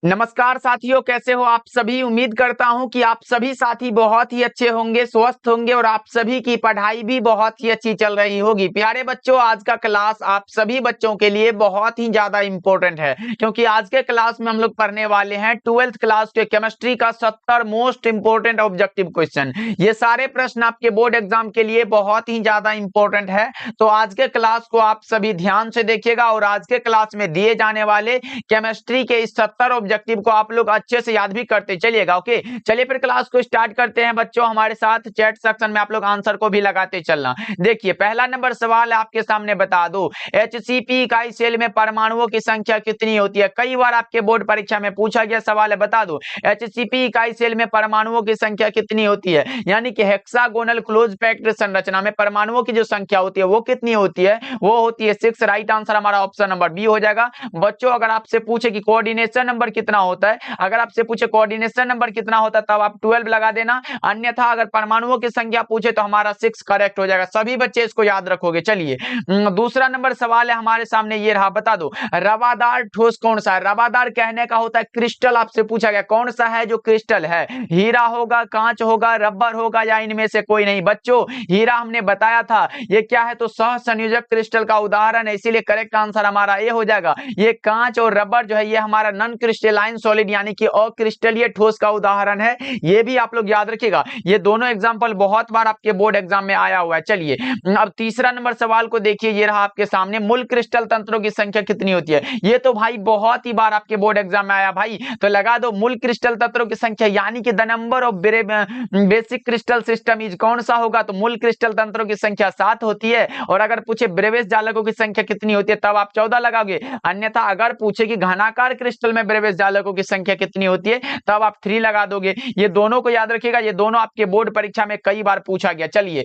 नमस्कार साथियों, कैसे हो आप सभी। उम्मीद करता हूं कि आप सभी साथी बहुत ही अच्छे होंगे, स्वस्थ होंगे और आप सभी की पढ़ाई भी बहुत ही अच्छी चल रही होगी। प्यारे बच्चों, आज का क्लास आप सभी बच्चों के लिए बहुत ही ज्यादा इंपॉर्टेंट है, क्योंकि आज के क्लास में हम लोग पढ़ने वाले हैं 12th क्लास के केमिस्ट्री का 70 मोस्ट इंपोर्टेंट ऑब्जेक्टिव क्वेश्चन। ये सारे प्रश्न आपके बोर्ड एग्जाम के लिए बहुत ही ज्यादा इंपॉर्टेंट है। तो आज के क्लास को आप सभी ध्यान से देखिएगा और आज के क्लास में दिए जाने वाले केमिस्ट्री के इस 70 ऑब्जेक्टिव को आप लोग अच्छे से याद भी करते चलिएगा। ओके, चलिए फिर क्लास को स्टार्ट करते हैं बच्चों। हमारे साथ चैट सेक्शन में आप लोग आंसर को भी लगाते चलना। देखिए, पहला नंबर सवाल आपके सामने, बता दो HCP इकाई सेल में परमाणुओं की संख्या कितनी होती है। कई बार आपके बोर्ड परीक्षा में पूछा गया सवाल है, बता दो HCP इकाई सेल में परमाणुओं की संख्या कितनी होती है। यानी कि हेक्सागोनल क्लोज पैक्ड संरचना में परमाणुओं की जो संख्या होती है वो कितनी होती है, वो होती है 6। राइट आंसर हमारा ऑप्शन नंबर बी हो जाएगा। बच्चों, अगर आपसे पूछे कि कोऑर्डिनेशन नंबर कितना होता है, अगर आपसे पूछे कोऑर्डिनेशन नंबर कितना होता है तब आप 12 लगा देना, अन्यथा अगर परमाणुओं की संख्या पूछे तो हमारा 6 करेक्ट हो जाएगा। सभी बच्चे इसको याद रखोगे। चलिए, दूसरा नंबर सवाल है हमारे सामने, ये रहा, बता दो रवादार ठोस कौन सा है। रवादार कहने का होता है क्रिस्टल। आपसे पूछा गया कौन सा है जो क्रिस्टल है, हीरा होगा, कांच होगा, रबर होगा या इनमें से कोई नहीं। बच्चों, हीरा हमने बताया था, ये क्या है तो सह संयोजक क्रिस्टल का उदाहरण है, इसीलिए करेक्ट आंसर हमारा ये हो जाएगा। ये कांच और रबर जो है ये हमारा नॉन क्रिस्टलाइन सॉलिड यानी कि अक्रिस्टलीय ठोस का उदाहरण है। ये भी आप लोग याद रखिएगा, ये दोनों एग्जांपल बहुत बार आपके बोर्ड एग्जाम में आया हुआ है। चलिए, अब तीसरा नंबर सवाल को देखिए, ये रहा आपके सामने, मूल क्रिस्टल तंत्रों की संख्या कितनी होती है। ये तो भाई बहुत ही बार आपके बोर्ड एग्जाम में आया भाई, तो लगा दो मूल क्रिस्टल तंत्रों की संख्या यानी कि the number of basic crystal system is कौन सा होगा, तो मूल क्रिस्टल तंत्रों की संख्या 7 होती है। और अगर पूछे ब्रेवेस जालकों की संख्या कितनी होती है तब आप 14 लगाओगे, अन्यथा अगर पूछे कि घनाकार क्रिस्टल में ब्रेवेस जालकों की संख्या कितनी होती है तब आप 3 लगा दोगे। ये दोनों को याद रखिएगा, ये दोनों आपके बोर्ड परीक्षा में कई बार पूछा गया। चलिए,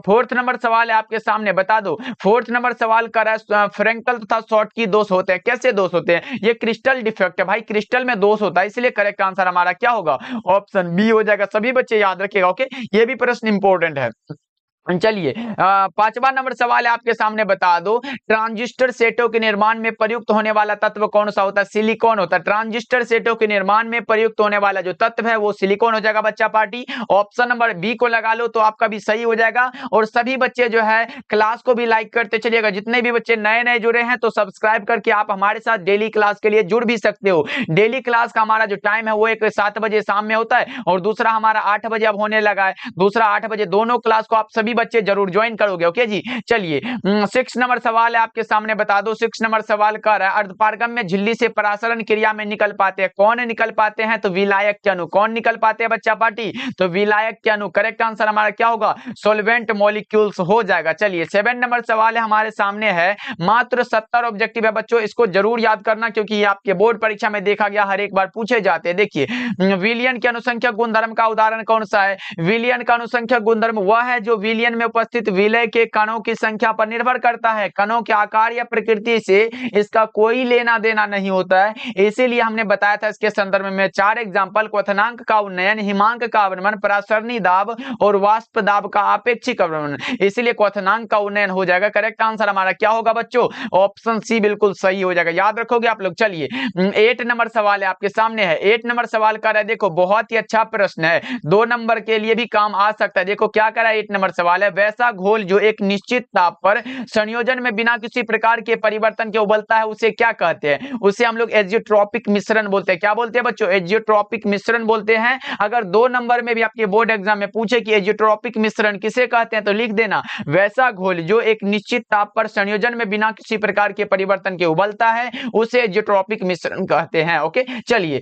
फोर्थ नंबर सवाल है आपके सामने, बता दो फोर्थ नंबर सवाल कर रहा है फ्रैंकल तथा शॉर्टकी दोष होते हैं। कैसे दोष होते हैं, ये क्रिस्टल डिफेक्ट है भाई, क्रिस्टल में दोष होता है, इसलिए करेक्ट आंसर हमारा क्या होगा, ऑप्शन बी हो जाएगा। सभी बच्चे याद रखिएगा। ओके, ये भी प्रश्न इंपॉर्टेंट है। चलिए, पांचवा नंबर सवाल है आपके सामने, बता दो ट्रांजिस्टर सेटों के निर्माण में प्रयुक्त होने वाला तत्व कौन सा होता है। सिलिकॉन होता है। ट्रांजिस्टर सेटों के निर्माण में प्रयुक्त होने वाला जो तत्व है वो सिलिकॉन हो जाएगा बच्चा पार्टी। ऑप्शन नंबर बी को लगा लो तो आपका भी सही हो जाएगा। और सभी बच्चे जो है क्लास को भी लाइक करते चलिएगा। जितने भी बच्चे नए नए जुड़े हैं तो सब्सक्राइब करके आप हमारे साथ डेली क्लास के लिए जुड़ भी सकते हो। डेली क्लास का हमारा जो टाइम है वो एक 7 बजे शाम में होता है और दूसरा हमारा 8 बजे अब होने लगा है, दूसरा 8 बजे। दोनों क्लास को आप सभी बच्चे जरूर ज्वाइन करोगे। ओके जी, चलिए 6 नंबर सवाल है आपके सामने, बता दो 6 नंबर सवाल कर रहा है अर्धपारगम में झिल्ली से परासरण क्रिया में निकल पाते हैं। कौन निकल पाते हैं, तो विलायक के अणु। कौन निकल पाते हैं बच्चा पार्टी, तो विलायक के अणु। करेक्ट आंसर हमारा क्या होगा, सॉल्वेंट मॉलिक्यूल्स हो जाएगा। चलिए, 7 नंबर सवाल है हमारे सामने है, मात्र 70 ऑब्जेक्टिव है बच्चों, इसको जरूर याद करना क्योंकि ये आपके बोर्ड परीक्षा में देखा गया हर एक बार पूछे जाते हैं। देखिए, विलियन के अनुसंख्यक गुणधर्म का उदाहरण कौन सा है। विलियन का अनुसंख्यक गुणधर्म वह है जो विलियन में उपस्थित विलय के कणों की संख्या पर निर्भर करता है। कणों के आकार या प्रकृति से इसका कोई लेना देना नहीं होता है, इसीलिए हमने बताया था इसके संदर्भ में 4 एग्जांपल, क्वथनांक का उन्नयन, हिमांक का अवनमन, परासरणी दाब और वाष्प दाब का आपेक्षिक अवनमन, इसीलिए क्वथनांक का उन्नयन हो जाएगा। करेक्ट आंसर हमारा क्या होगा बच्चों, ऑप्शन सी बिल्कुल सही हो जाएगा। याद रखोगे आप लोग। चलिए, 8 नंबर सवाल है आपके सामने है, 8 नंबर सवाल कर रहा है, देखो बहुत ही अच्छा प्रश्न है, 2 नंबर के लिए भी काम आ सकता है। देखो क्या कर रहा है, 8 नंबर सवाल है, वैसा घोल जो एक निश्चित ताप पर संयोजन में बिना किसी प्रकार के परिवर्तन के उबलता है उसे क्या कहते हैं। उसे हम लोग एजियोट्रॉपिक मिश्रण बोलते हैं। क्या बोलते हैं बच्चों, एजियोट्रॉपिक मिश्रण बोलते हैं। अगर 2 नंबर में भी आपके बोर्ड एग्जाम में पूछे कि एजियोट्रॉपिक मिश्रण किसे कहते हैं तो लिख देना वैसा घोल जो एक निश्चित ताप पर संयोजन में बिना किसी प्रकार के परिवर्तन के उबलता है उसे एजियोट्रॉपिक मिश्रण कहते हैं। ओके, चलिए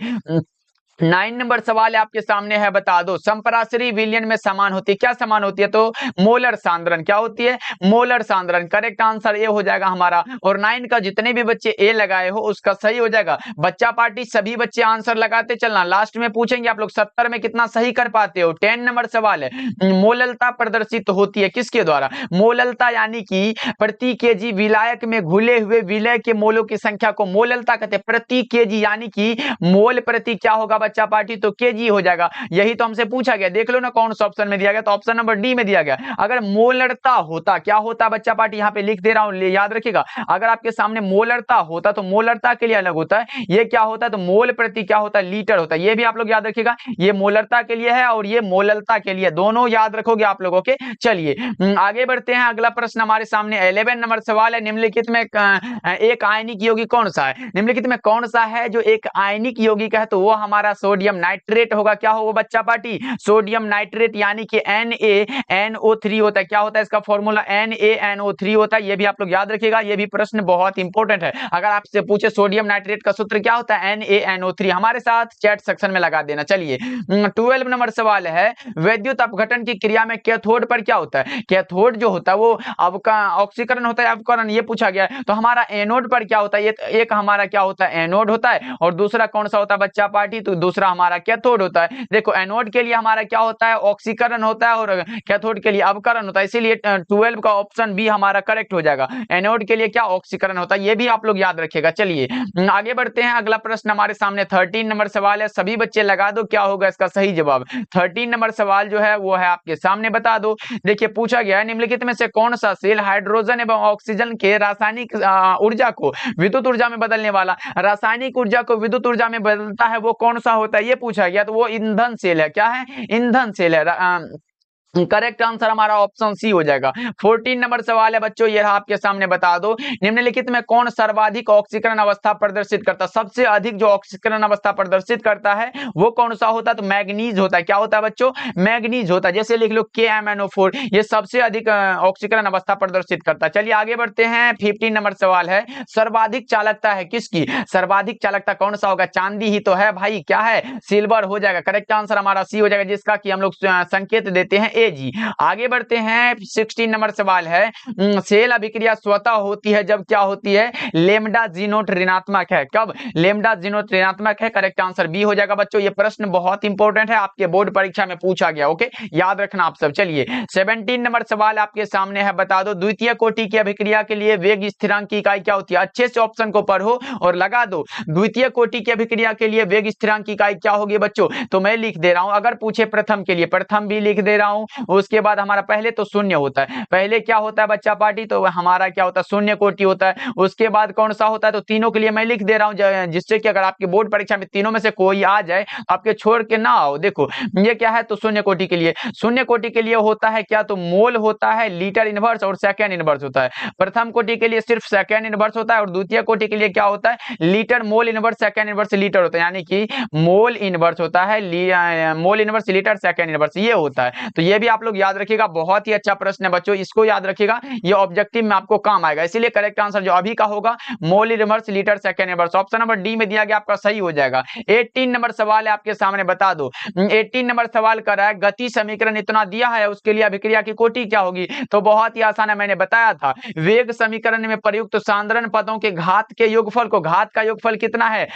9 नंबर सवाल है आपके सामने है, बता दो संपरासरी विलयन में समान होती है। क्या समान होती है, तो मोलर सांद्रण। क्या होती है, मोलर सांद्रण। करेक्ट आंसर ये हो जाएगा हमारा। और 9 का जितने भी बच्चे ए लगाए हो उसका सही हो जाएगा। बच्चा पार्टी सभी बच्चे आंसर लगाते चलना, लास्ट में पूछेंगे आप लोग 70 में कितना सही कर पाते हो। 10 नंबर सवाल है, मोललता प्रदर्शित होती है किसके द्वारा। मोललता यानी कि प्रति केजी विलायक में घुले हुए विलय के मोलों की संख्या को मोललता कहते हैं। प्रति केजी यानी कि मोल प्रति क्या होगा बच्चा पार्टी, तो केजी हो जाएगा। यही तो हमसे पूछा गया, देख लो ना कौन सा ऑप्शन में दिया गया, तो ऑप्शन नंबर डी में दिया गया। अगर मोलरता होता, क्या होता बच्चा पार्टी, यहाँ पे लिख दे रहा हूं, याद रखिएगा। अगर आपके सामने मोलरता होता तो मोलरता के लिए अलग होता है, ये क्या होता है तो मोल प्रति क्या होता है, लीटर होता है। ये भी आप लोग याद रखिएगा, ये मोलरता के लिए है और ये मोललता के लिए, दोनों याद रखोगे आप लोगों के। चलिए आगे बढ़ते हैं। अगला प्रश्न हमारे सामने 11 नंबर सवाल है, निम्नलिखित में एक आयनिक यौगिक कौन सा है, निम्नलिखित में कौन सा है जो एक आयनिक यौगिक है, तो वो हमारा सोडियम नाइट्रेट होगा। क्या होगा बच्चा पार्टी, सोडियम नाइट्रेट, यानी कि NaNO3 होता है। क्या होता है इसका फॉर्मूला, NaNO3 होता है। ये भी आप लोग याद रखिएगा, ये भी प्रश्न बहुत इंपॉर्टेंट है। अगर आपसे पूछे सोडियम नाइट्रेट का सूत्र क्या होता है, NaNO3, हमारे साथ चैट सेक्शन में लगा देना। चलिए 12 नंबर सवाल है, विद्युत अपघटन की क्रिया में कैथोड पर क्या होता है, कैथोड जो होता है वो ऑक्सीकरण होता है, अपकरण, ये पूछा गया है। तो हमारा एनोड पर क्या होता है, एक हमारा क्या होता है, एनोड होता है, और दूसरा कौन सा होता है बच्चा पार्टी, तो दूसरा हमारा कैथोड होता है। देखो एनोड के लिए हमारा क्या होता है, ऑक्सीकरण होता है, और कैथोड के लिए अपकरण होता है, इसीलिए 12 का ऑप्शन बी हमारा करेक्ट हो जाएगा। एनोड के लिए क्या ऑक्सीकरण होता है, ये भी आप लोग याद रखिएगा। चलिए आगे बढ़ते हैं। अगला प्रश्न हमारे सामने 13 नंबर सवाल है, सभी बच्चे लगा दो, क्या होगा इसका सही जवाब। 13 नंबर सवाल जो है वो है आपके सामने, बता दो। देखिए पूछा गया है, निम्नलिखित में से कौन सा सेल हाइड्रोजन एवं ऑक्सीजन के रासायनिक ऊर्जा को विद्युत ऊर्जा में बदलने वाला, रासायनिक ऊर्जा को विद्युत ऊर्जा में बदलता है, वो कौन सा होता है, ये पूछा गया। तो वो ईंधन सेल है। क्या है, ईंधन सेल है। करेक्ट आंसर हमारा ऑप्शन सी हो जाएगा। 14 नंबर सवाल है बच्चों, ये आपके सामने, बता दो निम्नलिखित में कौन सर्वाधिक ऑक्सीकरण अवस्था प्रदर्शित करता है, सबसे अधिक जो ऑक्सीकरण अवस्था प्रदर्शित करता है वो कौन सा होता है, तो मैग्नीज होता है। क्या होता है बच्चों, मैग्नीज होता है। जैसे लिख लो KMnO4, ये सबसे अधिक ऑक्सीकरण अवस्था प्रदर्शित करता है। चलिए आगे बढ़ते हैं। 15 नंबर सवाल है, सर्वाधिक चालकता है किसकी, सर्वाधिक चालकता कौन सा होगा, चांदी ही तो है भाई, क्या है, सिल्वर हो जाएगा। करेक्ट आंसर हमारा सी हो जाएगा, जिसका कि हम लोग संकेत देते हैं जी। आगे बढ़ते हैं। 16 नंबर सवाल है, सेल अभिक्रिया स्वतः होती है जब क्या होती है, लेमडा जीनोट ऋणात्मक है। कब, लेमडा जीनोट ऋणात्मक है। करेक्ट आंसर बी हो जाएगा बच्चों। ये प्रश्न बहुत इंपॉर्टेंट है, आपके बोर्ड परीक्षा में पूछा गया, ओके, याद रखना आप सब। चलिए 17 नंबर सवाल आपके सामने है, बता दो द्वितीय कोटि की अभिक्रिया के लिए वेग स्थिरांक की इकाई क्या होती है। अच्छे से ऑप्शन को पढ़ो और लगा दो। द्वितीय कोटि की अभिक्रिया के लिए वेग स्थिरांक की इकाई क्या होगी बच्चों, तो मैं लिख दे रहा हूं। अगर पूछे प्रथम के लिए, प्रथम भी लिख दे रहा हूं। उसके बाद हमारा पहले तो शून्य होता है, पहले क्या होता है बच्चा पार्टी, तो हमारा क्या होता है, शून्य कोटि होता है। उसके बाद कौन सा होता है, तो तीनों के लिए मैं लिख दे रहा हूं, जिससे कि अगर आपके बोर्ड परीक्षा में तीनों में से कोई आ जाए, आपके छोड़ के ना आओ। देखो ये क्या है, तो शून्य कोटि के लिए, शून्य कोटि के लिए होता है क्या, तो मोल होता है, लीटर इनवर्स और सेकेंड इनवर्स होता है। प्रथम कोटि के लिए सिर्फ सेकेंड इनवर्स होता है, और द्वितीय कोटि के लिए क्या होता है, litre mole inverse second inverse litre होता है, यानी कि मोल इनवर्स होता है, mole inverse litre second inverse ये होता है। तो ये भी आप लोग याद रखिएगा, बहुत ही अच्छा प्रश्न है बच्चों, इसको याद रखिएगा, ये ऑब्जेक्टिव में आपको काम आएगा। इसीलिए करेक्ट आंसर जो अभी का होगा, mole inverse litre second inverse, option number D में दिया गया, आपका सही हो जाएगा। 18 नंबर सवाल है आपके सामने, बता दो 18 नंबर सवाल कर रहा है, गति समीकरण इतना दिया है, उसके लिए अभिक्रिया की कोटि क्या होगी, तो बहुत ही आसान है, मैंने बताया था। वेग समीकरण में प्रयुक्त सांद्रण पदों के घात के योगफल को, घात का योगफल कितना है,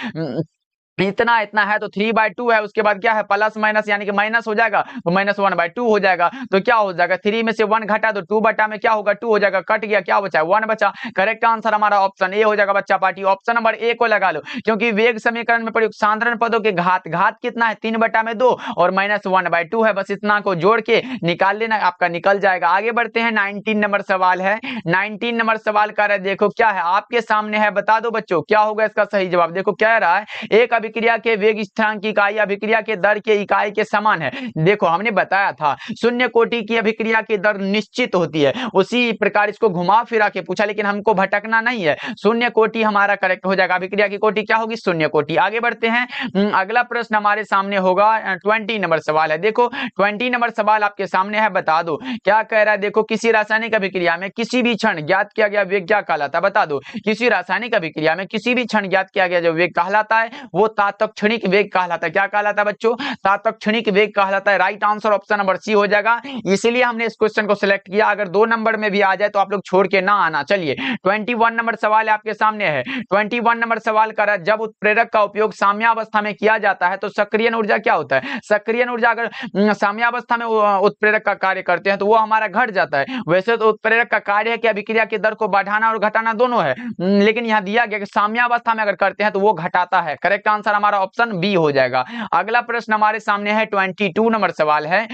इतना इतना है, तो 3/2 है। उसके बाद क्या है, प्लस माइनस, यानी कि माइनस हो जाएगा, तो -1/2 हो जाएगा। तो क्या हो जाएगा, 3 में से 1 घटा तो 2 बटा में क्या होगा, 2 हो जाएगा, कट गया, क्या बचा, 1 बचा। करेक्ट आंसर हमारा ऑप्शन ए हो जाएगा बच्चा पार्टी, ऑप्शन नंबर ए को लगा लो, क्योंकि वेग समीकरण में प्रयुक्त सांद्रण पदों के घात, घात कितना है, 3/2 और -1/2 है, बस इतना को जोड़ के निकाल लेना, आपका निकल जाएगा। आगे बढ़ते हैं। 19 नंबर सवाल है, 19 नंबर सवाल कर रहे, देखो क्या है आपके सामने है, बता दो बच्चों क्या होगा इसका सही जवाब। देखो कह रहा है, एक अभिक्रिया के वेग स्थिरांक की इकाई अभिक्रिया के दर के इकाई के समान है। देखो हमने बताया था, शून्य कोटि की अभिक्रिया की दर निश्चित होती है, उसी प्रकार इसको घुमा फिरा के पूछा, लेकिन हमको भटकना नहीं है, शून्य कोटि हमारा करेक्ट हो जाएगा। अभिक्रिया की कोटि क्या होगी, शून्य कोटि। आगे बढ़ते हैं। अगला प्रश्न हमारे सामने होगा 20 नंबर सवाल है। देखो 20 नंबर सवाल आपके सामने है, बता दो क्या कह रहा है। देखो किसी रासायनिक अभिक्रिया में किसी भी क्षण ज्ञात किया गया वेग क्या कहलाता है, बता दो। किसी रासायनिक अभिक्रिया में किसी भी क्षण ज्ञात किया गया जो वेग कहलाता है वो तात्क्षणिक वेग कहलाता है। क्या कहलाता है बच्चों, तात्क्षणिक वेग कहलाता है। Right answer option number C हो जाएगा, इसीलिए हमने इस क्वेश्चन को सिलेक्ट किया। अगर 2 नंबर में भी आ जाए तो आप लोग छोड़ के ना आना। चलिए 21 नंबर सवाल आपके सामने है। 21 नंबर सवाल कर रहा है, जब उत्प्रेरक का उपयोग साम्यावस्था में किया जाता है तो सक्रियण ऊर्जा क्या होता है। सक्रियण ऊर्जा अगर साम्यावस्था में उत्प्रेरक का कार्य करते हैं तो वो हमारा घट जाता है। वैसे तो उत्प्रेरक का कार्य है कि अभिक्रिया की दर को बढ़ाना और घटाना दोनों है, लेकिन यहाँ दिया गया कि साम्यावस्था में अगर करते हैं तो वो घटाता है। करेक्ट आंसर आंसर हमारा ऑप्शन बी हो जाएगा। अगला प्रश्न हमारे सामने है 22 नंबर सवाल है,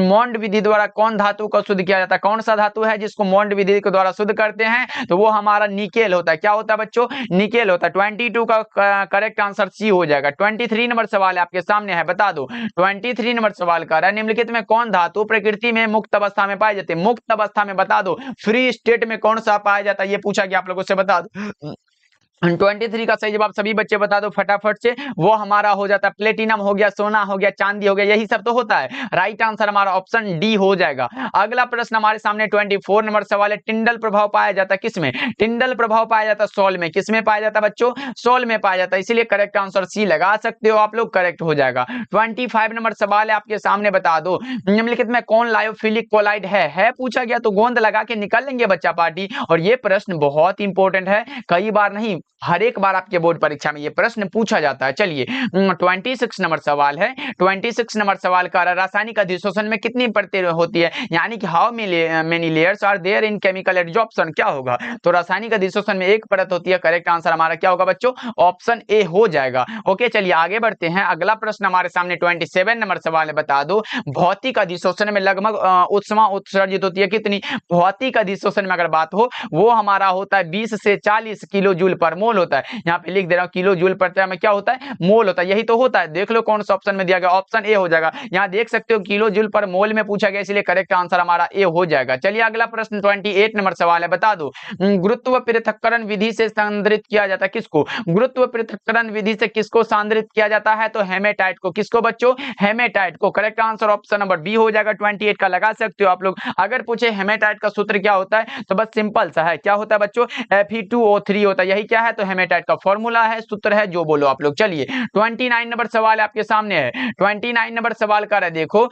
मॉन्ड विधि द्वारा कौन धातु को शुद्ध किया जाता है? कौन सा धातु है जिसको मॉन्ड विधि के द्वारा शुद्ध करते हैं? तो वो हमारा निकेल होता है। क्या होता है बच्चों? निकेल होता है। 22 का करेक्ट आंसर सी हो जाएगा। 23 नंबर सवाल आपके सामने है, बता दो। 23 नंबर सवाल कर रहा है, निम्नलिखित में कौन धातु प्रकृति में मुक्त अवस्था में पाई जाती है? मुक्त अवस्था में बता दो, फ्री स्टेट में कौन सा पाया जाता है? ये पूछा गया आप लोगों से, बता दो। 23 का सही जवाब सभी बच्चे बता दो फटाफट से। वो हमारा हो जाता है प्लेटिनम हो गया, सोना हो गया, चांदी हो गया, यही सब तो होता है। राइट आंसर हमारा ऑप्शन डी हो जाएगा। अगला प्रश्न हमारे सामने 24 नंबर सवाल है, टिंडल प्रभाव पाया जाता है किसमें? टिंडल प्रभाव पाया जाता है सोल में। किसमें पाया जाता है बच्चों? सोल में पाया जाता है, इसीलिए करेक्ट आंसर सी लगा सकते हो आप लोग, करेक्ट हो जाएगा। 25 नंबर सवाल है आपके सामने, बता दो निम्नलिखित में कौन लायोफिलिक कोलाइड है? पूछा गया तो गोंद लगा के निकल लेंगे बच्चा पार्टी। और ये प्रश्न बहुत इंपॉर्टेंट है, कई बार नहीं हर एक बार आपके बोर्ड परीक्षा में ये प्रश्न पूछा जाता है। चलिए 26 नंबर सवाल है। 26 नंबर सवाल का रासायनिक अधिशोषण में कितनी परतें होती है? यानी कि how many layers are there in chemical adsorption? क्या होगा? तो रासायनिक अधिशोषण में एक परत होती है। करेक्ट आंसर हमारा क्या होगा बच्चों? ऑप्शन ए हो जाएगा। ओके चलिए आगे बढ़ते हैं। अगला प्रश्न हमारे सामने 27 नंबर सवाल है, बता दो भौतिक अधिशोषण में लगभग उष्मा उत्सर्जित होती है कितनी? भौतिक अधिशोषण में अगर बात हो, वो हमारा होता है 20 से 40 किलो जूल पर मोल होता है। यहाँ पे लिख दे रहा हूँ किलो जूल प्रति में क्या होता है? मोल होता है। यही तो होता है, देख लो कौन सा ऑप्शन में दिया गया, ऑप्शन ए हो जाएगा। यहाँ देख सकते हो किलो जूल पर मोल में पूछा गया, इसलिए करेक्ट आंसर हमारा ए हो जाएगा। चलिए अगला प्रश्न 28 नंबर सवाल है, बता दो गुरुत्व पृथक्करण विधि से सांद्रित किया जाता है किसको? गुरुत्व पृथक्करण विधि से किसको सांद्रित किया जाता है? तो हेमेटाइट को। किसको बच्चों? हेमेटाइट को। Correct answer option number B हो जाएगा। 28 का लगा सकते हो आप लोग। अगर पूछे हेमेटाइट का सूत्र क्या होता है, तो बस सिंपल सा है, क्या होता है बच्चों? Fe2O3 होता है। यही क्या है? तो हेमेटाइट का फॉर्मूला है, सूत्र है, जो बोलो आप लोग। चलिए 29 नंबर सवाल आपके सामने है। 29 नंबर सवाल का है, देखो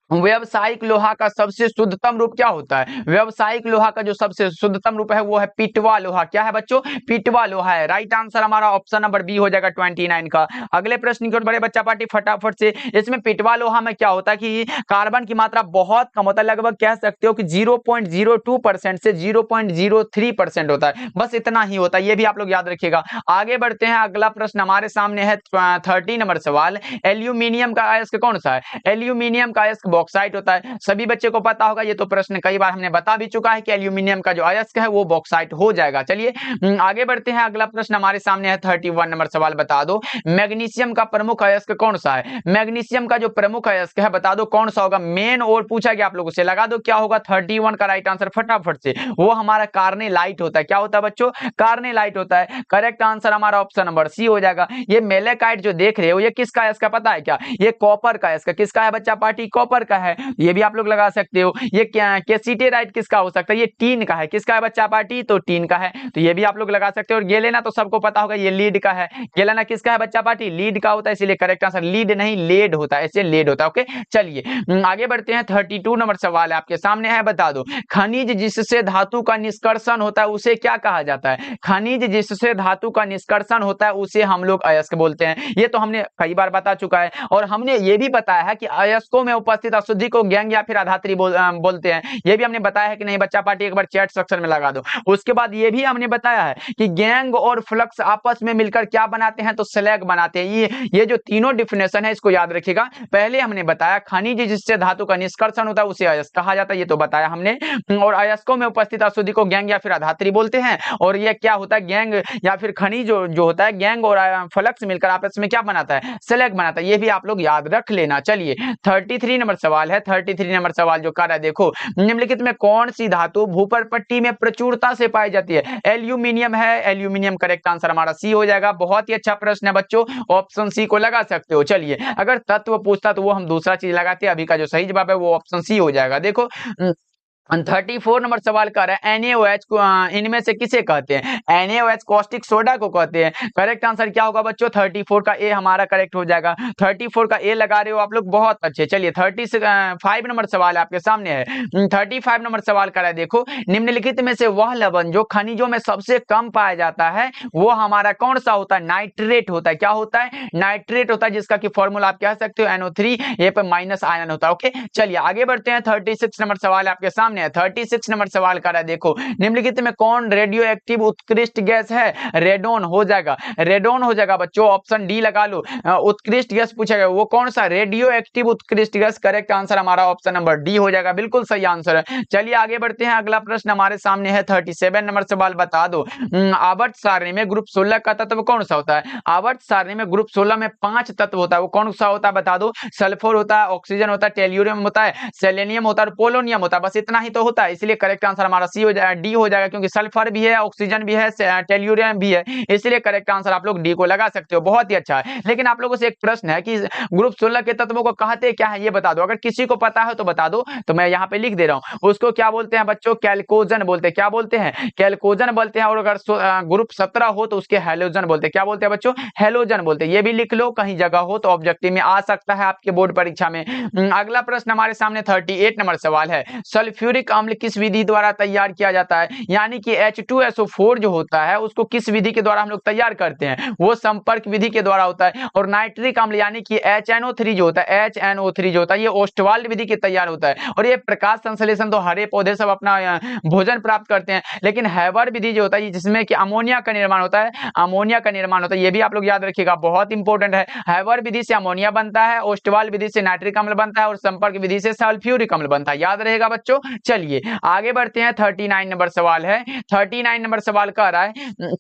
व्यावसायिक लोहा का सबसे शुद्धतम रूप क्या होता है? व्यावसायिक लोहा का जो सबसे शुद्धतम रूप है वो है पिटवा लोहा। क्या है बच्चों? पिटवा लोहा है। राइट आंसर हमारा ऑप्शन नंबर बी हो जाएगा 29 का। अगले प्रश्न की ओर बड़े बच्चा पार्टी फटाफट से। इसमें पिटवा लोहा में क्या होता है कि कार्बन की मात्रा बहुत कम होता है, लगभग कह सकते हो कि 0.02% से 0.03% होता है, बस इतना ही होता है। ये भी आप लोग याद रखिएगा। आगे बढ़ते हैं। अगला प्रश्न हमारे सामने है 30 नंबर सवाल, एल्यूमिनियम का अयस्क कौन सा है? एल्यूमिनियम का अयस्क बॉक्साइट होता है। सभी बच्चे को पता होगा, ये तो प्रश्न कई बार हमने बता भी चुका है कि एल्यूमिनियम का जो अयस्क है वो बॉक्साइट हो जाएगा। चलिए आगे बढ़ते हैं। अगला प्रश्न हमारे सामने है 31 नंबर सवाल, बता दो मैग्नीशियम का प्रमुख अयस्क कौन सा है? मैग्नीशियम का जो प्रमुख अयस्क है बता दो कौन सा होगा? मेन और पूछा गया आप लोगों से, लगा दो क्या होगा? 31 का राइट आंसर फटाफट से। वो हमारा कार्नेलाइट होता है। क्या होता है बच्चों? कार्नेलाइट होता है। करेक्ट आंसर हमारा ऑप्शन नंबर सी हो जाएगा। ये मेलेकाइट जो देख रहे हो, ये किसका अयस्क है पता है क्या? ये कॉपर का अयस्क। किसका है बच्चा पार्टी? कॉपर का है। ये भी आप लोग लगा सकते हो। ये केसिटेराइट किसका हो सकता है? ये टीन का है। किसका है बच्चा पार्टी? तो टीन का है, तो ये भी आप लोग लगा सकते हो। और गेलेना तो सबको पता होगा, ये लीड का है। गेलेना किसका है बच्चा पार्टी? लीड का होता है, इसलिए करेक्ट आंसर लीड नहीं लेड होता है, इसलिए लेड होता है। ओके चलिए आगे बढ़ते हैं। 32 नंबर सवाल है आपके सामने है, बता दो खनिज जिससे धातु का निष्कर्षण होता है उसे क्या कहा जाता है? खनिज जिससे धातु का निष्कर्षण होता है उसे हम लोग अयस्क बोलते हैं। ये तो हमने कई बार बता चुका है। और हमने ये भी बताया है कि अयस्कों में उपस्थित अशुद्धि को गैंग या फिर आधात्री बोलते हैं। ये भी हमने बताया है कि नहीं बच्चा पार्टी? एक बार चैट सेक्शन में लगा दो। उसके बाद ये भी हमने बताया है कि गैंग और फ्लक्स आपस में मिलकर क्या बनाते हैं? तो स्लैग बनाते हैं। ये जो तीनों डिफिनेशन है इसको याद रखिएगा। पहले हमने बताया खनिज जिससे धातु का निष्कर्षण होता है उसे अयस्क कहा जाता है, ये तो बताया हमने। और अयस्कों में उपस्थित अशुद्धि को गैंग या फिर आधात्री बोलते हैं। और ये क्या होता है? गैंग या फिर खनिज जो होता है, गैंग और फ्लक्स मिलकर आपस में क्या बनाता है? स्लैग बनाता है। ये भी आप लोग याद रख लेना। चलिए 33 नंबर सवाल है। 33 नंबर सवाल जो कर रहा है, देखो निम्नलिखित में कौन सी धातु भूपर पट्टी में प्रचुरता से पाई जाती है? एल्यूमिनियम है। एल्यूमिनियम करेक्ट आंसर हमारा सी हो जाएगा। बहुत ही अच्छा प्रश्न है बच्चों, ऑप्शन सी को लगा सकते हो। चलिए अगर तत्व पूछता तो वो हम दूसरा चीज लगाते, अभी का जो सही जवाब है वो ऑप्शन सी हो जाएगा। देखो 34 नंबर सवाल कर रहा है NaOH को इनमें से किसे कहते हैं? NaOH कॉस्टिक सोडा को कहते हैं। करेक्ट आंसर क्या होगा बच्चों? 34 का ए हमारा करेक्ट हो जाएगा। 34 का ए लगा रहे हो आप लोग, बहुत अच्छे। चलिए 35 नंबर सवाल आपके सामने है। 35 नंबर सवाल कर रहा है, देखो निम्नलिखित में से वह लवण जो खनिजों में सबसे कम पाया जाता है वो हमारा कौन सा होता है? नाइट्रेट होता है। क्या होता है? नाइट्रेट होता है, जिसका कि फॉर्मूला आप कह सकते हो NO3, ये पर माइनस आयन होता है। ओके चलिए आगे बढ़ते हैं। 36 नंबर सवाल आपके सामने सामने है। 36 नंबर सवाल कर रहा है, देखो निम्नलिखित में कौन रेडियो एक्टिव उत्कृष्ट गैस है? रेडोन हो जाएगा, रेडोन हो जाएगा बच्चों, ऑप्शन डी लगा लो। उत्कृष्ट गैस पूछा गया, वो कौन सा? रेडियो एक्टिव उत्कृष्ट गैस। करेक्ट आंसर हमारा ऑप्शन नंबर डी हो जाएगा, बिल्कुल सही आंसर है। चलिए आगे बढ़ते हैं, अगला प्रश्न हमारे सामने है 37 नंबर सवाल, बता दो आवर्त सारणी में ग्रुप 16 का तत्व कौन सा होता है? आवर्त सारणी में ग्रुप 16 में 5 तत्व होता है, वो कौन सा होता है बता दो। सल्फर होता है, ऑक्सीजन होता है, टेल्यूरियम होता है, सेलेनियम होता है और पोलोनियम होता है, बस इतना ही तो होता है। इसलिए करेक्ट आंसर हमारा सी हो जाएगा, डी हो जाएगा, क्योंकि सल्फर भी है, ऑक्सीजन भी है, टेल्यूरियम भी है, इसलिए करेक्ट आंसर आप लोग डी को लगा सकते हो। बहुत ही अच्छा है। लेकिन आप लोगों से एक प्रश्न है कि ग्रुप 16 के तत्वों को कहते क्या है, ये बता दो। अगर किसी को पता है तो बता दो, तो मैं यहाँ पे लिख दे रहा हूँ। उसको क्या बोलते हैं बच्चों? कैल्कोजन बोलते हैं। क्या बोलते हैं? कैल्कोजन बोलते हैं। और अगर ग्रुप 17 हो तो उसके हेलोजन बोलते हैं। क्या बोलते हैं बच्चों? हेलोजन बोलते हैं। ये भी लिख लो, कहीं जगह हो तो ऑब्जेक्टिव में आ सकता है आपके बोर्ड परीक्षा में। अगला प्रश्न हमारे सामने 38 नंबर सवाल है, सल्फ्यूरिक अम्ल किस विधि द्वारा तैयार किया जाता है? यानी कि H2SO4 जो होता है उसको किस विधि के द्वारा हम लोग तैयार करते हैं? वो संपर्क विधि के द्वारा होता है। और नाइट्रिक अम्ल यानी कि HNO3 जो होता है, HNO3 जो होता है, ये ओस्टवाल्ड विधि के तैयार होता है। और ये प्रकाश संश्लेषण तो हरे पौधे सब अपना भोजन प्राप्त करते हैं। लेकिन हैबर विधि जो होता है जिसमें कि अमोनिया का निर्माण होता है, अमोनिया का निर्माण होता है, ये भी आप लोग याद रखिएगा, बहुत इंपॉर्टेंट है। हैबर विधि से अमोनिया बनता है, ओस्टवाल्ड विधि से नाइट्रिक अम्ल बनता है और संपर्क विधि से सल्फ्यूरिक अम्ल बनता है, याद रहेगा बच्चों। चलिए आगे बढ़ते हैं, 39 नंबर सवाल है। 39 नंबर सवाल कह रहा है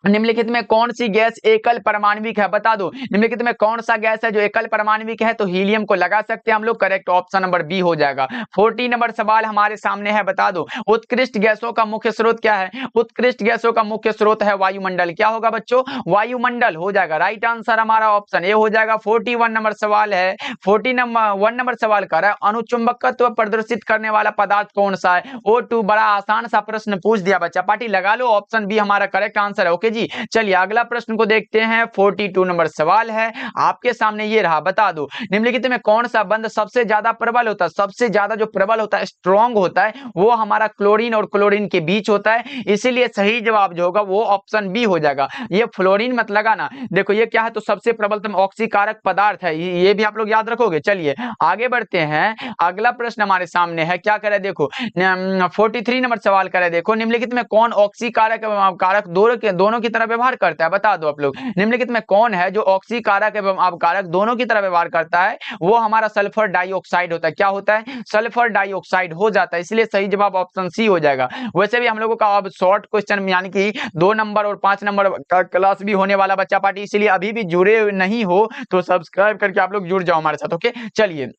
निम्नलिखित में कौन सी गैस एकल परमाणविक है? बता दो निम्नलिखित में कौन सा गैस है जो एकल परमाणविक है? तो हीलियम को लगा सकते हैं हम लोग, करेक्ट ऑप्शन नंबर बी हो जाएगा। 40 नंबर सवाल हमारे सामने है, बता दो उत्कृष्ट गैसों का मुख्य स्रोत क्या है? उत्कृष्ट गैसों का मुख्य स्रोत है वायुमंडल। क्या होगा बच्चों? वायुमंडल हो जाएगा, राइट आंसर हमारा ऑप्शन ए हो जाएगा। 41 नंबर सवाल है, 41 नंबर सवाल कर रहा है अनुचुंबकत्व प्रदर्शित करने वाला पदार्थ कौन सा है? O2। बड़ा आसान सा प्रश्न पूछ दिया बच्चा, पार्टी लगा लो, ऑप्शन बी हमारा करेक्ट आंसर है। ओके जी, चलिए अगला प्रश्न को देखते हैं। 42 नंबर सवाल है आपके सामने, ये रहा, बता दो निम्नलिखित में कौन सा बंध सबसे ज्यादा प्रबल होता है? सबसे ज्यादा जो प्रबल होता है, स्ट्रॉन्ग होता है, वो हमारा क्लोरीन और क्लोरीन के बीच होता है। इसीलिए सही जवाब जो होगा वो ऑप्शन बी हो जाएगा। ये फ्लोरीन मत लगाना, देखो ये क्या है, तो सबसे प्रबलतम ऑक्सीकारक पदार्थ है, ये भी आप लोग याद रखोगे। चलिए आगे बढ़ते हैं, अगला प्रश्न हमारे सामने है, क्या करे देखो 43 नंबर सवाल करे, देखो निम्नलिखित में कौन ऑक्सीकारक एवं अवकारक दोनों की तरह व्यवहार करता है? बता दो आप लोग निम्नलिखित में कौन है जो ऑक्सीकारक एवं अवकारक दोनों की तरह व्यवहार करता है? वो हमारा सल्फर डाइऑक्साइड होता है। क्या होता है? सल्फर डाइऑक्साइड हो जाता है, इसलिए सही जवाब ऑप्शन सी हो जाएगा। वैसे भी हम लोगों का अब शॉर्ट क्वेश्चन यानी कि 2 नंबर और 5 नंबर का क्लास भी होने वाला बच्चा पार्टी, इसलिए अभी भी जुड़े नहीं हो तो सब्सक्राइब करके आप लोग जुड़ जाओ हमारे साथ। ओके चलिए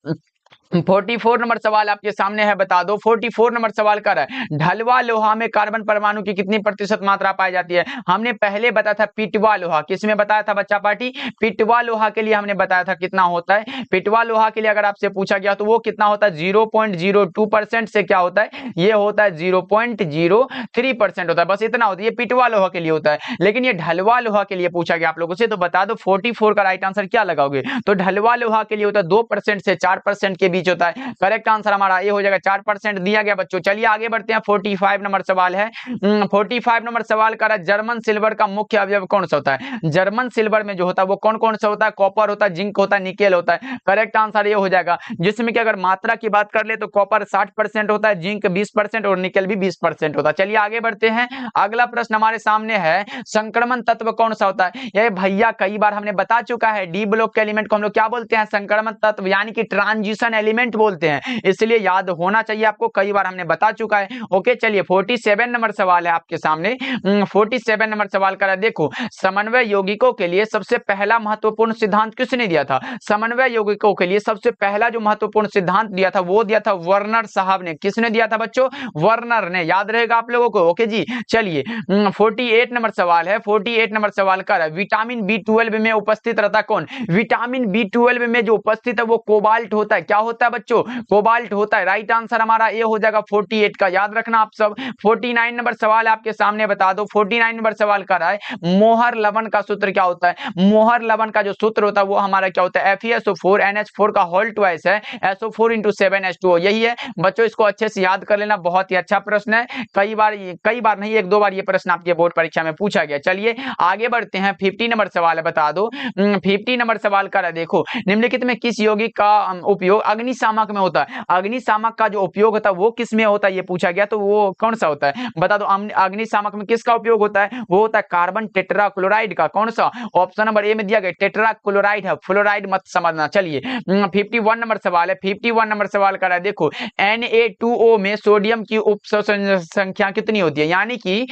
44 नंबर सवाल आपके सामने है, बता दो 44 नंबर सवाल कर रहा है ढलवा लोहा में कार्बन परमाणु की कितनी प्रतिशत मात्रा पाई जाती है? हमने पहले बताया था पिटवा लोहा, किसमें बताया था बच्चा पार्टी? पिटवा लोहा के लिए हमने बताया था कितना होता है। पिटवा लोहा के लिए अगर आपसे पूछा गया तो वो कितना होता है? 0.02% से क्या होता है? ये होता है 0.03% होता है, बस इतना होता है। ये पिटवा लोहा के लिए होता है, लेकिन ये ढलवा लोहा के लिए पूछा गया आप लोगों से, तो बता दो 44 का राइट आंसर क्या लगाओगे? तो ढलवा लोहा के लिए होता है 2% से 4% के बीच होता है। करेक्ट आंसर हमारा ये हो जाएगा, 4% दिया गया बच्चों। चलिए आगे बढ़ते हैं, 45 नंबर सवाल है। 45 नंबर सवाल का जर्मन सिल्वर का मुख्य अवयव कौन सा होता है? जर्मन सिल्वर में जो होता है वो कौन कौन सा होता है? कॉपर होता है, जिंक होता है, निकेल होता है। करेक्ट आंसर ये हो जाएगा, जिसमें कि अगर मात्रा की बात कर ले तो कॉपर 60% होता है, जिंक 20% और निकेल भी 20% होता है। चलिए आगे बढ़ते हैं, अगला प्रश्न हमारे सामने है संक्रमण तत्व कौन सा होता है? ये भैया कई बार हमने बता चुका है, डी ब्लॉक के एलिमेंट को हम लोग क्या बोलते हैं? संक्रमण तत्व यानी कि ट्रांजिशन एलिमेंट बोलते हैं, इसलिए याद होना चाहिए आपको, कई बार हमने बता चुका है। ओके चलिए 47 नंबर सवाल है आपके सामने। 47 नंबर सवाल का देखो समन्वय यौगिकों के लिए सबसे पहला महत्वपूर्ण सिद्धांत किसने दिया था? समन्वय यौगिकों के लिए सबसे पहला जो महत्वपूर्ण सिद्धांत दिया था वो दिया था वर्नर साहब ने। किसने दिया था बच्चों? वर्नर ने, याद रहेगा आप लोगों को। ओके जी चलिए 48 नंबर सवाल है। 48 नंबर सवाल का विटामिन B12 में उपस्थित रहता कौन? विटामिन B12 में जो उपस्थित है वो कोबाल्ट होता है। क्या होता है बच्चों? कोबाल्ट होता है। राइट आंसर हमारा ये हो जाएगा 48 का, याद रखना आप सब। 49 नंबर सवाल आपके सामने, बता दो 49 नंबर सवाल कर रहा है मोहर लवण का सूत्र क्या होता है? मोहर लवण का जो सूत्र होता है वो हमारा क्या होता है? FeSO4 NH4 का होल ट्वाइस है SO4 × 7H2O, यही है बच्चों। इसको अच्छे से याद कर लेना, बहुत ही अच्छा प्रश्न है, कई बार नहीं 1-2 बार ये प्रश्न आपके बोर्ड परीक्षा में पूछा गया। चलिए आगे बढ़ते हैं, 50 नंबर सवाल है, बता दो 50 नंबर सवाल कर रहा है देखो निम्नलिखित में किस यौगिक का उपयोग अग्निशामक में होता है। अग्निशामक का जो उपयोग होता है वो किस में होता है ये पूछा गया, तो वो कौन सा होता है बता दो। अग्निशामक में किसका उपयोग होता है, वो होता है कार्बन टेट्राक्लोराइड का। कौन सा, ऑप्शन नंबर ए में दिया गया टेट्राक्लोराइड है, फ्लोराइड मत समझना। चलिए 51 नंबर सवाल है, 51 नंबर सवाल कर रहा है, देखो Na2O में सोडियम की उप संख्या कितनी होती है, यानी कि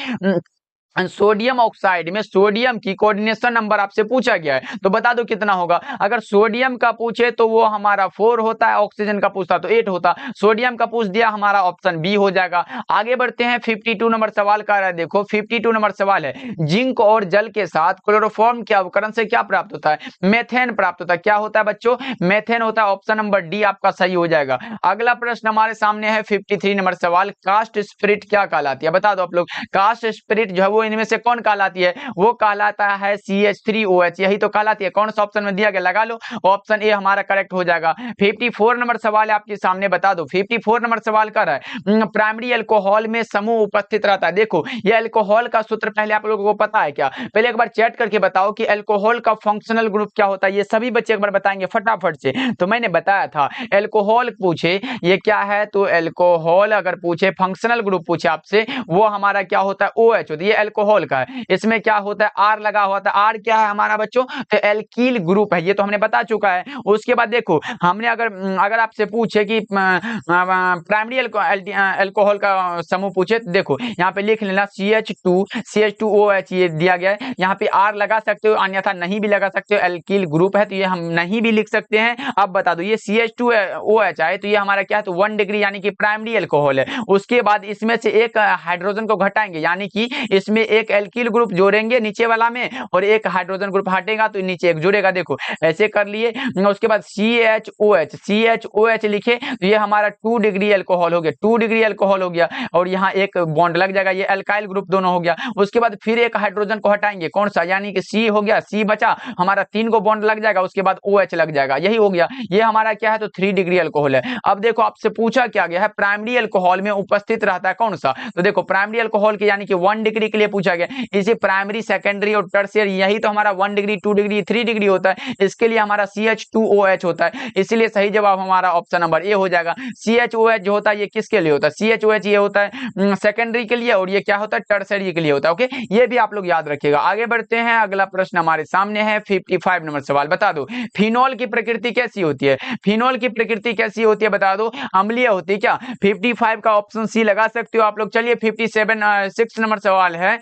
सोडियम ऑक्साइड में सोडियम की कोऑर्डिनेशन नंबर आपसे पूछा गया है, तो बता दो कितना होगा। अगर सोडियम का पूछे तो वो हमारा 4 होता है, ऑक्सीजन का पूछता तो 8 होता, सोडियम का पूछ दिया, हमारा ऑप्शन बी हो जाएगा। आगे बढ़ते हैं, 52 नंबर सवाल का है, देखो 52 नंबर सवाल है, जिंक और जल के साथ क्लोरोफॉर्म के अवकरण से क्या प्राप्त होता है, मेथेन प्राप्त होता है। क्या होता है बच्चों, मेथेन होता है, ऑप्शन नंबर डी आपका सही हो जाएगा। अगला प्रश्न हमारे सामने है 53 नंबर सवाल, कास्ट स्पिरिट क्या कहलाती है, बता दो आप लोग। कास्ट स्पिरिट जो है वो इनमें से कौन कहलाती है, वो कहलाता है CH3OH, यही तो कहलाती है। कौन सा ऑप्शन में दिया गया, लगा लो, ऑप्शन ए हमारा करेक्ट हो जाएगा। 54 नंबर सवाल है आपके सामने, बता दो 54 नंबर सवाल कर रहा है, प्राइमरी अल्कोहल में समूह उपस्थित रहता है। देखो ये अल्कोहल का सूत्र पहले आप लोगों को पता है क्या, पहले एक बार चैट करके बताओ कि अल्कोहल का फंक्शनल ग्रुप क्या होता है, ये सभी बच्चे एक बार बताएंगे फटाफट से। तो मैंने बताया था अल्कोहल पूछे ये क्या है, तो अल्कोहल अगर पूछे फंक्शनल ग्रुप पूछे आपसे, वो हमारा क्या होता है OH होता है, ये अल्कोहल का है। इसमें क्या होता है आर लगा हुआ था, आर क्या है हमारा बच्चों, तो एल्कील ग्रुप है, ये तो हमने बता चुका है। उसके बाद देखो हमने अगर आपसे पूछे कि प्राइमरी अल्कोहल का समूह पूछे, तो देखो यहाँ पे लिख लेना CH2OH ये दिया गया है, यहाँ पे आर लगा सकते हो, अन्यथा नहीं भी लगा सकते हो, एल्कील ग्रुप है तो ये हम नहीं भी लिख सकते हैं। अब बता दो ये CH2OH आए तो ये हमारा क्या है, तो 1 डिग्री यानी कि प्राइमरी अल्कोहल है। उसके बाद इसमें से एक हाइड्रोजन को घटाएंगे, यानी कि इसमें एक एल्कील ग्रुप जोड़ेंगे नीचे वाला में, और एक हाइड्रोजन ग्रुप हटेगा तो नीचे एक जुड़ेगा, देखो ऐसे कर लिए। उसके बाद CHOH लिखे तो ये हमारा 2 डिग्री अल्कोहल हो गया, 2 डिग्री अल्कोहल हो गया, और यहाँ एक बॉन्ड लग जाएगा, ये अल्काइल ग्रुप दोनों हो गया। उसके बाद फिर एक हाइड्रोजन को हटाएंगे, कौन सा, यानी कि C हो गया, C बचा हमारा 3 को बॉन्ड लग जाएगा, उसके बाद OH लग जाएगा, यही हो गया। ये हमारा क्या है, तो 3 डिग्री अल्कोहल है। अब देखो आपसे पूछा क्या गया है, प्राइमरी अल्कोहल में उपस्थित रहता है कौन सा, तो देखो प्राइमरी अल्कोहल के यानी कि 1 डिग्री के लिए पूछा गया, इसे प्राइमरी सेकेंडरी और टर्शियरी, यही तो हमारा 1 डिग्री 2 डिग्री 3 डिग्री होता है, इसके लिए हमारा CH2OH होता है, इसलिए सही जवाब हमारा ऑप्शन नंबर ए हो जाएगा। CHOH जो होता है ये किसके लिए होता है, CHOH ये होता है सेकेंडरी के लिए, और ये क्या होता है, टर्शियरी के लिए होता है। ओके, ये भी आप लोग याद रखिएगा। आगे बढ़ते हैं, अगला प्रश्न हमारे सामने है 55 नंबर सवाल, बता दो फिनोल की प्रकृति कैसी होती है, फिनोल की प्रकृति कैसी होती है बता दो, अम्लीय होती है क्या। 55 का ऑप्शन सी लगा सकते हो आप लोग। चलिए 6 नंबर सवाल है,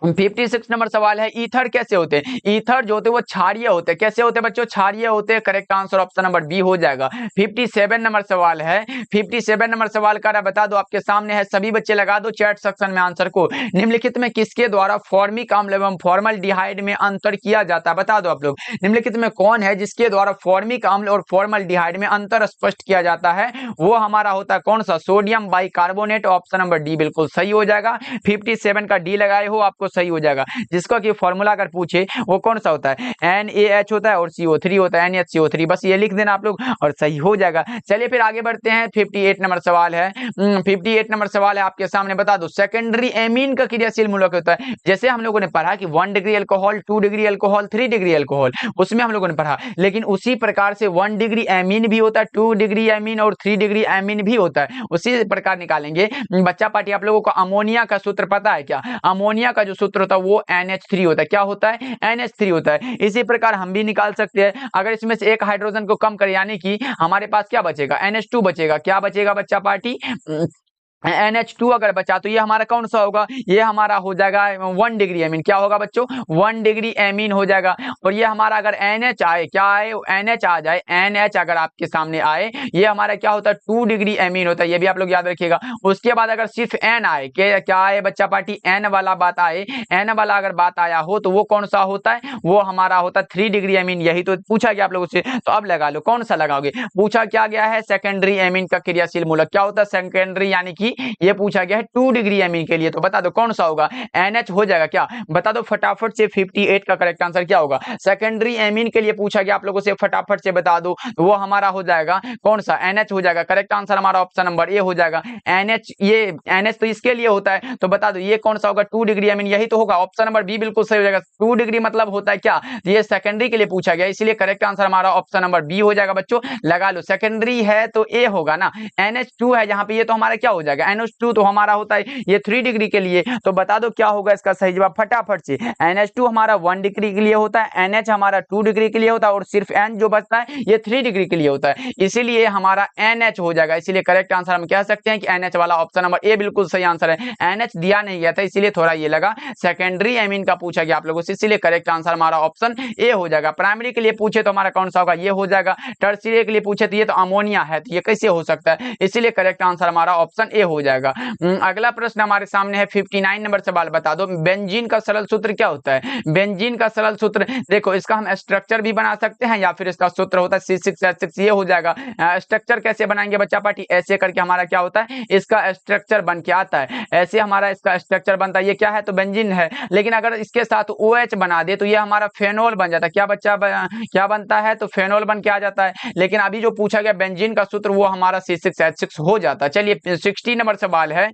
56 नंबर सवाल है, ईथर कैसे होते हैं, ईथर जो होते हैं वो क्षारीय होते हैं, कैसे होते हैं बच्चों, क्षारीय होते हैं। Correct answer option number B हो जाएगा। 57 नंबर सवाल है, 57 नंबर सवाल का बता दो, आपके सामने है, सभी बच्चे लगा दो चैट सेक्शन में आंसर को। निम्नलिखित में किसके द्वारा फॉर्मिक अम्ल एवं फॉर्मल्डिहाइड में अंतर किया जाता है, बता दो आप लोग। निम्नलिखित में कौन है जिसके द्वारा फॉर्मिक अम्ल और फॉर्मल्डिहाइड में अंतर स्पष्ट किया जाता है, वो हमारा होता है कौन सा, sodium bicarbonate, option number D बिल्कुल सही हो जाएगा। 57 का डी लगाए हो, आपको सही हो जाएगा। जिसका कि फॉर्मूला अगर पूछे वो कौन सा होता है, NaH होता है और CO3 होता है, NaCO3, बस ये लिख देना आप लोग और सही हो जाएगा। चलिए फिर आगे बढ़ते हैं, 58 नंबर सवाल है, 58 नंबर सवाल है आपके सामने, बता दो सेकेंडरी एमीन का क्रियाशील मूलक होता है। जैसे हम लोगों ने पढ़ा कि 1 degree alcohol, 2 degree alcohol, 3 degree alcohol, उसमें हम लोगों ने पढ़ा, लेकिन उसी प्रकार से 1 डिग्री एमीन भी होता है, 2 डिग्री एमीन और 3 डिग्री एमीन भी होता है, उसी प्रकार निकालेंगे। बच्चा पार्टी आप लोगों को अमोनिया का सूत्र पता है क्या, अमोनिया का जो सूत्र होता है वो NH3 होता है, क्या होता है, NH3 होता है। इसी प्रकार हम भी निकाल सकते हैं, अगर इसमें से एक हाइड्रोजन को कम करें, यानी कि हमारे पास क्या बचेगा, NH2 बचेगा, क्या बचेगा बच्चा पार्टी, NH2 अगर बचा तो ये हमारा कौन सा होगा, ये हमारा हो जाएगा 1 डिग्री एमीन, क्या होगा बच्चों, 1 डिग्री एमीन हो जाएगा। और ये हमारा अगर NH आए, क्या आए, NH आ जाए, NH अगर आपके सामने आए, ये हमारा क्या होता है, 2 डिग्री एमीन होता है, ये भी आप लोग याद रखिएगा। उसके बाद अगर सिर्फ N आए, क्या आए बच्चा पार्टी, N वाला बात आए, N वाला अगर बात आया हो तो वो कौन सा होता है, वो हमारा होता है 3 डिग्री एमीन, यही तो पूछा गया आप लोगों से। तो अब लगा लो कौन सा लगाओगे, पूछा क्या गया है, सेकेंडरी एमीन का क्रियाशील मूलक क्या होता है, सेकेंडरी यानी कि ये पूछा गया है 2 डिग्री एमीन के लिए, तो बता दो कौन सा होगा, NH हो जाएगा क्या, बता दो फटाफट से। 58 का करेक्ट आंसर क्या होगा। सेकेंडरी एमीन के लिए पूछा गया आप लोगों से, फटाफट से बता दो, वो हमारा हो जाएगा कौन सा, NH हो जाएगा। करेक्ट आंसर हमारा ऑप्शन नंबर ए हो जाएगा NH। ये NH तो इसके लिए होता है, तो बता दो ये कौन सा होगा, 2 डिग्री एमीन, यही तो होगा। ऑप्शन नंबर बी बिल्कुल सही हो जाएगा। 2 डिग्री मतलब होता है क्या, ये सेकेंडरी के लिए पूछा गया, इसलिए करेक्ट आंसर हमारा ऑप्शन नंबर बी हो जाएगा। बच्चों लगा लो, सेकेंडरी है तो ए होगा ना, NH2 है यहाँ पे, ये तो हमारा क्या हो जाएगा, NH2 तो हमारा होता है ये 3 डिग्री के लिए, तो बता दो क्या होगा इसका सही जवाब फटाफट से। NH2 हमारा 1 डिग्री के लिए होता है, NH हमारा 2 डिग्री के लिए होता है, और सिर्फ N जो बचता है ये 3 डिग्री के लिए होता है, इसीलिए हमारा NH हो जाएगा। इसीलिए करेक्ट आंसर हम कह सकते हैं कि NH वाला ऑप्शन नंबर ए बिल्कुल सही आंसर है। NH दिया नहीं गया था, इसीलिए थोड़ा ये लगा सेकेंडरी एमीन का पूछा गया आप लोगों से, इसीलिए करेक्ट आंसर हमारा ऑप्शन ए हो जाएगा। प्राइमरी के लिए पूछे तो हमारा कौन सा होगा, ये हो जाएगा। टर्शियरी के लिए पूछे तो ये तो अमोनिया है, तो ये कैसे हो सकता है, इसीलिए करेक्ट आंसर हमारा ऑप्शन ए हो जाएगा। अगला प्रश्न हमारे सामने है 59 नंबर सवाल, बता दो बेंजीन का सरल सूत्र क्या होता है। बेंजीन का सरल सूत्र देखो, इसका हम स्ट्रक्चर भी बना सकते हैं या फिर इसका सूत्र होता है C6H6, ये हो जाएगा। स्ट्रक्चर कैसे बनाएंगे बच्चा पार्टी, ऐसे करके हमारा क्या होता है, इसका स्ट्रक्चर बन के आता है, ऐसे हमारा इसका स्ट्रक्चर बनता है। ये क्या है, तो बेंजीन है, लेकिन अगर इसके साथ OH बना दे तो ये हमारा फेनोल बन जाता है। क्या बच्चा क्या बनता है, तो फेनोल बन के आ जाता है। लेकिन अभी जो पूछा गया बेंजीन का सूत्र, वो हमारा C6H6 हो जाता है। चलिए 60 नंबर सवाल है,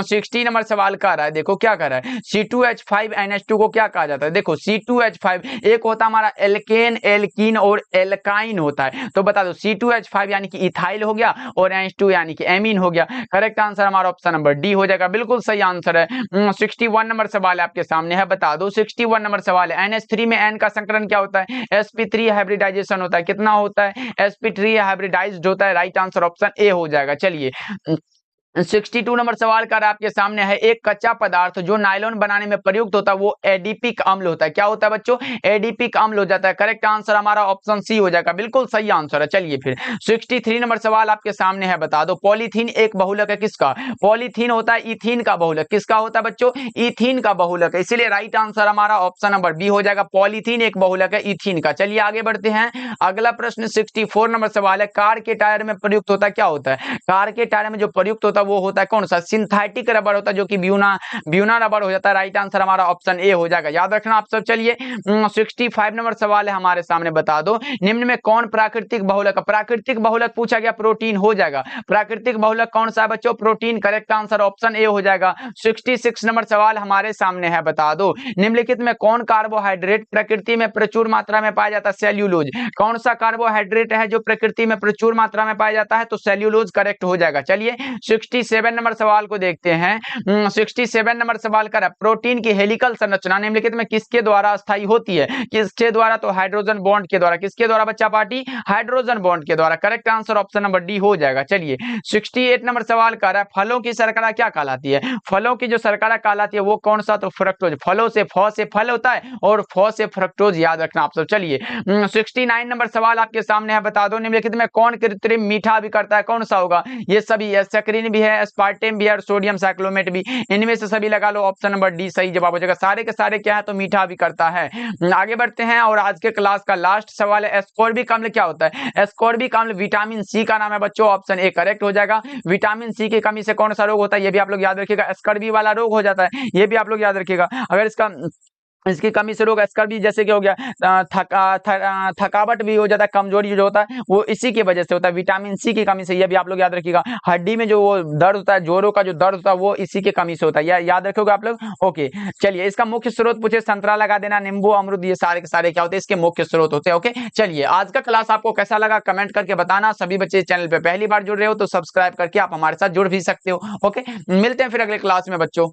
60 नंबर सवाल कह रहा है, देखो क्या कर रहा है, C2H5NH2 को क्या कहा जाता है। देखो C2H5 एक होता है हमारा एल्केन, एल्कीन और एल्काइन होता है, तो बता दो C2H5 यानी कि इथाइल हो गया, और NH2 यानी कि एमीन हो गया। करेक्ट आंसर हमारा ऑप्शन नंबर डी हो जाएगा, बिल्कुल सही आंसर है। 61 नंबर सवाल आपके सामने है, बता दो 61 नंबर सवाल है, NH3 में N का संकरण क्या होता है, sp3 हाइब्रिडाइजेशन होता है, कितना होता है, sp3 हाइब्रिडाइज्ड होता है। राइट आंसर ऑप्शन ए हो जाएगा। चलिए 62 नंबर सवाल कर आपके सामने है, एक कच्चा पदार्थ जो नायलॉन बनाने में प्रयुक्त होता है वो एडिपिक अम्ल होता है। क्या होता है बच्चों, एडिपिक अम्ल हो जाता है। करेक्ट आंसर हमारा ऑप्शन सी हो जाएगा, बिल्कुल सही आंसर है। चलिए फिर 63 नंबर सवाल आपके सामने है, बता दो पॉलीथीन एक बहुलक है किसका। पॉलीथीन होता है इथीन का बहुलक, किसका होता है बच्चों, इथीन का बहुलक है, इसीलिए राइट आंसर हमारा ऑप्शन नंबर बी हो जाएगा, पॉलीथीन एक बहुलक है इथीन का। चलिए आगे बढ़ते हैं, अगला प्रश्न 64 नंबर सवाल है, कार के टायर में प्रयुक्त होता है, क्या होता है, कार के टायर में जो प्रयुक्त होता है वो होता है कौन सा, सिंथेटिक रबर होता है, जो कि ब्यूना रबर हो जाता है। राइट आंसर हमारा ऑप्शन ए हो जाएगा, याद रखना आप सब। चलिए 65 नंबर सवाल है हमारे सामने, बता दो निम्न में कौन प्राकृतिक बहुलक, प्राकृतिक बहुलक पूछा गया, प्रोटीन हो जाएगा। प्राकृतिक बहुलक कौन सा है बच्चों, protein. Correct answer option A हो जाएगा। 66 नंबर सवाल हमारे सामने है, बता दो निम्नलिखित में कौन कार्बोहाइड्रेट प्रकृति में प्रचुर मात्रा में पाया जाता है, सेल्यूलोज। कौन सा कार्बोहाइड्रेट है जो प्रकृति में प्रचुर मात्रा में पाया जाता है, तो सेल्यूलोज करेक्ट हो जाएगा। चलिए 67 नंबर सवाल को देखते हैं। 67 नंबर सवाल का प्रोटीन की हेलिकल संरचना निम्नलिखित में किसके द्वारा अस्थायी होती है, किसके द्वारा, तो हाइड्रोजन बॉन्ड के द्वारा। किसके द्वारा बच्चा पार्टी, हाइड्रोजन बॉन्ड के द्वारा। Correct answer option number D हो जाएगा। चलिए 68 नंबर सवाल का फलों की शर्करा क्या कहलाती है, फलों की जो शर्करा कहलाती है वो कौन सा, तो फ्रक्टोज। फलों से फ से फल होता है और फ से फ्रक्टोज, याद रखना आप सब। चलिए 69 नंबर सवाल आपके सामने है, बता दो निम्नलिखित में कौन कृत्रिम मीठा भी करता है, कौन सा होगा, ये सभी है, सक्रिन भी है, स्पार्टेम भी है और सोडियम साइक्लोमेट भी, इनमें से सभी लगा लो, ऑप्शन नंबर डी सही जवाब हो जाएगा। सारे के सारे क्या है, तो मीठा भी करता है। आगे बढ़ते हैं और आज के क्लास का लास्ट सवाल है, एस्कॉर्बिक अम्ल क्या होता है। एस्कॉर्बिक अम्ल विटामिन सी का नाम है बच्चों, ऑप्शन ए करेक्ट हो जाएगा। विटामिन सी की कमी से कौन सा रोग होता है, ये भी आप लोग याद रखिएगा, स्कर्वी वाला रोग हो जाता है, ये भी आप लोग याद रखिएगा। अगर इसकी कमी से रोग स्कर्वी जैसे कि हो गया थकावट भी हो जाता है, कमजोरी जो होता है वो इसी की वजह से होता है, विटामिन सी की कमी से, ये भी आप लोग याद रखिएगा। हड्डी में जो वो दर्द होता है, जोड़ों का जो दर्द होता है वो इसी की कमी से होता है, याद रखोगे आप लोग। ओके चलिए, इसका मुख्य स्रोत पूछे, संतरा लगा देना, नींबू, अमरूद, ये सारे के सारे क्या होते हैं, इसके मुख्य स्रोत होते हैं। ओके चलिए, आज का क्लास आपको कैसा लगा कमेंट करके बताना। सभी बच्चे चैनल पे पहली बार जुड़ रहे हो तो सब्सक्राइब करके आप हमारे साथ जुड़ भी सकते हो। ओके मिलते हैं फिर अगले क्लास में बच्चों।